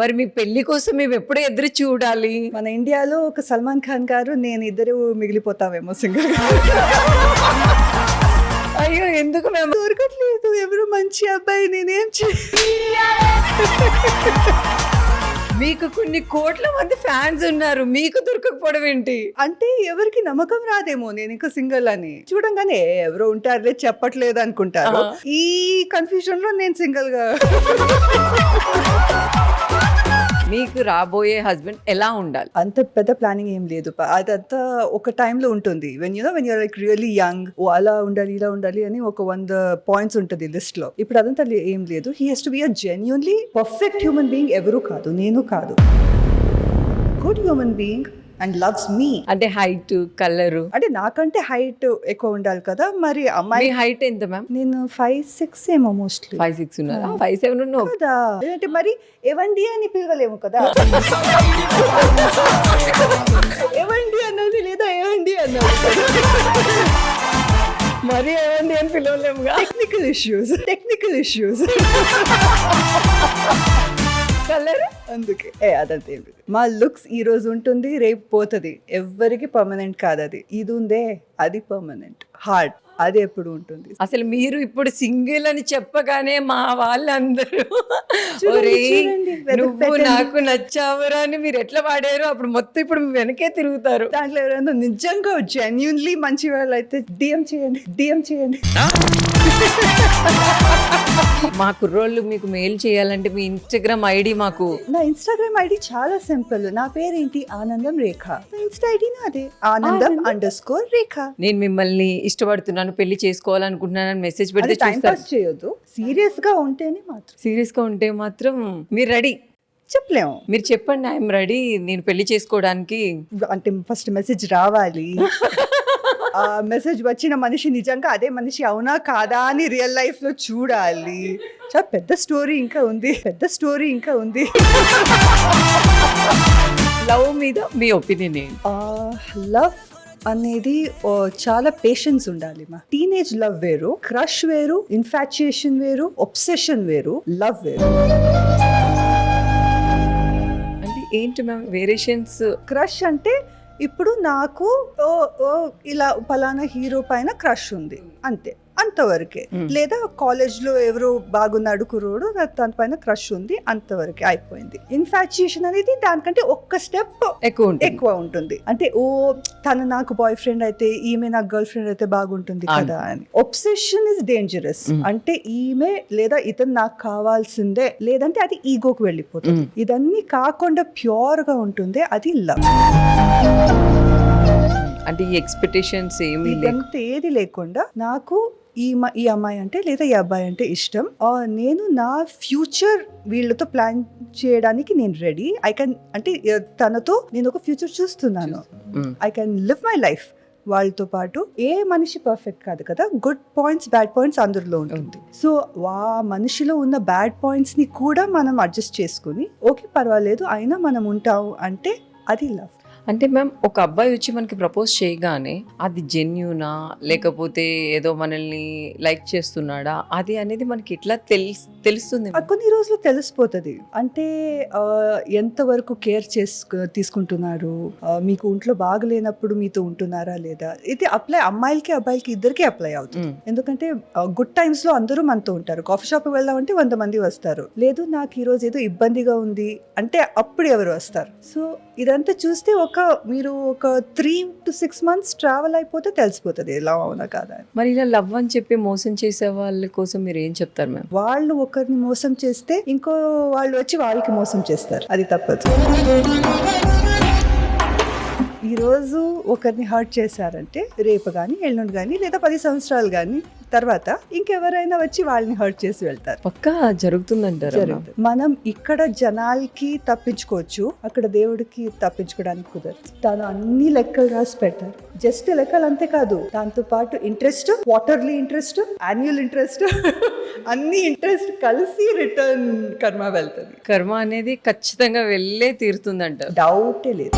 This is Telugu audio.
మరి మీ పెళ్లి కోసం మేము ఎప్పుడు ఎదురు చూడాలి? మన ఇండియాలో ఒక సల్మాన్ ఖాన్ గారు నేను ఇద్దరు మిగిలిపోతామేమో సింగర్. అయ్యో ఎందుకు మేము దొరకట్లేదు ఎవరు మంచి అబ్బాయి, నేనేం మీకు కొన్ని కోట్ల మంది ఫ్యాన్స్ ఉన్నారు, మీకు దొరకకపోవడం ఏంటి? అంటే ఎవరికి నమ్మకం రాదేమో నేను ఇంకా సింగల్ అని. చూడంగానే ఎవరో ఉంటారులే చెప్పట్లేదు అనుకుంటారు. ఈ కన్ఫ్యూజన్ లో నేను సింగల్ గా. మీకు రాబోయే హస్బెండ్ ఎలా ఉండాలి? అంత పెద్ద ప్లానింగ్ ఏం లేదు. అదంతా ఒక టైంలో ఉంటుంది. When you're like really young, ఓ అలా ఉండాలి ఇలా ఉండాలి అని ఒక 100 పాయింట్స్ ఉంటుంది లిస్ట్ లో. ఇప్పుడు అదంతా ఏం లేదు. He has to be a genuinely perfect human being. ఎవరు కాదు, నేను కాదు. Good human being and loves me. అంటే హైట్, కలర్. అంటే నాకంటే హైట్ ఎక్కువ ఉండాలి కదా. మరి అమ్మాయి హైట్ ఎంత మ్యామ్? నేను 5'6" ఏమో మోస్ట్లీ. 5'6" ఉన్నారా? 5'7" ఉన్నావు కదా. అంటే మరి ఎవండి అని పిలవలేము కదా. ఎవండి అన్నది లేదా ఎవండి అన్నది మరి ఏమండి అని పిలవలేముగా. Technical issues. కలర్ అందుకే అదంతా ఏం లేదు. మా లుక్స్ ఈ రోజు ఉంటుంది, రేపు పోతుంది. ఎవ్వరికి పర్మనెంట్ కాదు. అది ఇది ఉందే అది పర్మనెంట్. హార్ట్ అది ఎప్పుడు ఉంటుంది. అసలు మీరు ఇప్పుడు సింగిల్ అని చెప్పగానే మా వాళ్ళందరూ చూడండి, నువ్వు నాకు నచ్చావురా అని మీరు ఎట్లా వాడారు, అప్పుడు మొత్తం ఇప్పుడు వెనకే తిరుగుతారు. దాంట్లో ఎవరైనా నిజంగా జెన్యూన్లీ మంచి వాళ్ళు అయితే డిఎం చేయండి. మా కుర్రోళ్ళు మీకు మెయిల్ చేయాలంటే మీ ఇన్స్టాగ్రామ్ ఐడి మాకు. నా ఇన్స్టాగ్రామ్ ఐడి చాలా సింపుల్. నా పేరేంటి? ఆనందం రేఖ. ఇన్స్టా ఐడి నాదే ఆనందం_రేఖ. నేను మిమ్మల్ని ఇష్టపడుతున్నాను, పెళ్లి చేసుకోవాలనుకుంటున్నాను మెసేజ్ పెడితే టైం పాస్ చేయొద్దు. సీరియస్ గా ఉంటే మాత్రం మీరు రెడీ చెప్పలేము. మీరు చెప్పండి, ఐఎమ్ రెడీ, నేను పెళ్లి చేసుకోవడానికి. అంటే ఫస్ట్ మెసేజ్ రావాలి. ఆ మెసేజ్ వచ్చిన మనిషి నిజంగా అదే మనిషి అవునా కాదా అని రియల్ లైఫ్ లో చూడాలి. చాలా పెద్ద స్టోరీ ఇంకా ఉంది. లవ్ మీద మీ ఒపీనియన్ ఏంటి? లవ్ అనేది చాలా పేషెన్స్ ఉండాలి. మా టీనేజ్ లవ్ వేరు, క్రష్ వేరు, ఇన్ఫాచ్యుయేషన్ వేరు, ఒబ్సెషన్ వేరు, లవ్ వేరు. అంటే ఏంటి మ్యామ్ వేరియేషన్స్? క్రష్ అంటే ఇప్పుడు నాకు ఇలా పలానా హీరో పైన క్రష్ ఉంది అంతే, అంతవరకే. లేదా కాలేజ్ లో ఎవరో బాగున్నాడు కుర్రోడు, తన పైన క్రష్ ఉంది, అంతవరకే అయిపోయింది. ఇన్ఫాచ్యుయేషన్ అనేది దానికంటే ఒక్క స్టెప్ ఎక్కువ ఉంటుంది. అంటే తను నాకు బాయ్ ఫ్రెండ్ అయితే, ఈమె నాకు గర్ల్ ఫ్రెండ్ అయితే బాగుంటుంది కదా అని. Obsession is dangerous. అంటే ఈమె లేదా ఇతను నాకు కావాల్సిందే, లేదంటే అది ఈగోకి వెళ్ళిపోతుంది. ఇదన్నీ కాకుండా ప్యూర్ గా ఉంటుంది, అది లవ్. అంటే ఈ ఎక్స్పెక్టేషన్స్ ఏది లేకుండా నాకు ఈ అమ్మాయి అంటే లేదా ఈ అబ్బాయి అంటే ఇష్టం, నేను నా ఫ్యూచర్ వీళ్ళతో ప్లాన్ చేయడానికి నేను రెడీ. ఐ కెన్ అంటే తనతో నేను ఒక ఫ్యూచర్ చూస్తున్నాను. I can live my life వాళ్ళతో పాటు. ఏ మనిషి పర్ఫెక్ట్ కాదు కదా. గుడ్ పాయింట్స్, బ్యాడ్ పాయింట్స్ అందరిలో ఉంటుంది. సో ఆ మనిషిలో ఉన్న బ్యాడ్ పాయింట్స్ ని కూడా మనం అడ్జస్ట్ చేసుకుని ఓకే పర్వాలేదు అయినా మనం ఉంటాం అంటే అది లవ్. అంటే మ్యామ్ ఒక అబ్బాయి వచ్చి మనకి ప్రపోజ్ చేయగానే అది జెన్యూనా లేకపోతే ఏదో మనల్ని లైక్ చేస్తున్నాడా అది అనేది మనకి ఎట్లా తెలుస్తుంది? కొన్ని రోజులు తెలిసిపోతుంది. అంటే ఎంతవరకు కేర్ తీసుకుంటున్నారు, మీకు ఒంట్లో బాగలేనప్పుడు మీతో ఉంటున్నారా లేదా. ఇది అమ్మాయిలకి అబ్బాయిలకి ఇద్దరికి అప్లై అవుతుంది. ఎందుకంటే గుడ్ టైమ్స్ లో అందరూ మనతో ఉంటారు. కాఫీ షాప్ వెళ్దామంటే 100 మంది వస్తారు. లేదు నాకు ఈ రోజు ఏదో ఇబ్బందిగా ఉంది అంటే అప్పుడు ఎవరు వస్తారు. సో ఇదంతా చూస్తే మీరు ఒక 3 to 6 months ట్రావెల్ అయిపోతే తెలిసిపోతుంది ఎలా అవునా కాదా. మరి ఇలా లవ్ అని చెప్పి మోసం చేసే వాళ్ళ కోసం మీరు ఏం చెప్తారు మ్యామ్? వాళ్ళు ఒకరిని మోసం చేస్తే ఇంకో వాళ్ళు వచ్చి వాళ్ళకి మోసం చేస్తారు, అది తప్పదు. ఈరోజు ఒకరిని హర్ట్ చేశారంటే రేపు కానీ ఎల్లుండి కానీ లేదా 10 సంవత్సరాలు కానీ తర్వాత ఇంకెవరైనా వచ్చి వాళ్ళని హర్ట్ చేసి వెళ్తారు. పక్కా జరుగుతుందంటారు. మనం ఇక్కడ జనాలకి తప్పించుకోవచ్చు, అక్కడ దేవుడికి తప్పించుకోవడానికి కుదరదు. తను అన్ని లెక్కలు రాసి పెడతారు. జస్ట్ లెక్కలు అంతే కాదు, దాంతో పాటు interest, quarterly interest, annual interest, అన్ని ఇంట్రెస్ట్ కలిసి రిటర్న్ కర్మ వెళ్తుంది. కర్మ అనేది ఖచ్చితంగా వెళ్ళే తీరుతుందంట, డౌటే లేదు.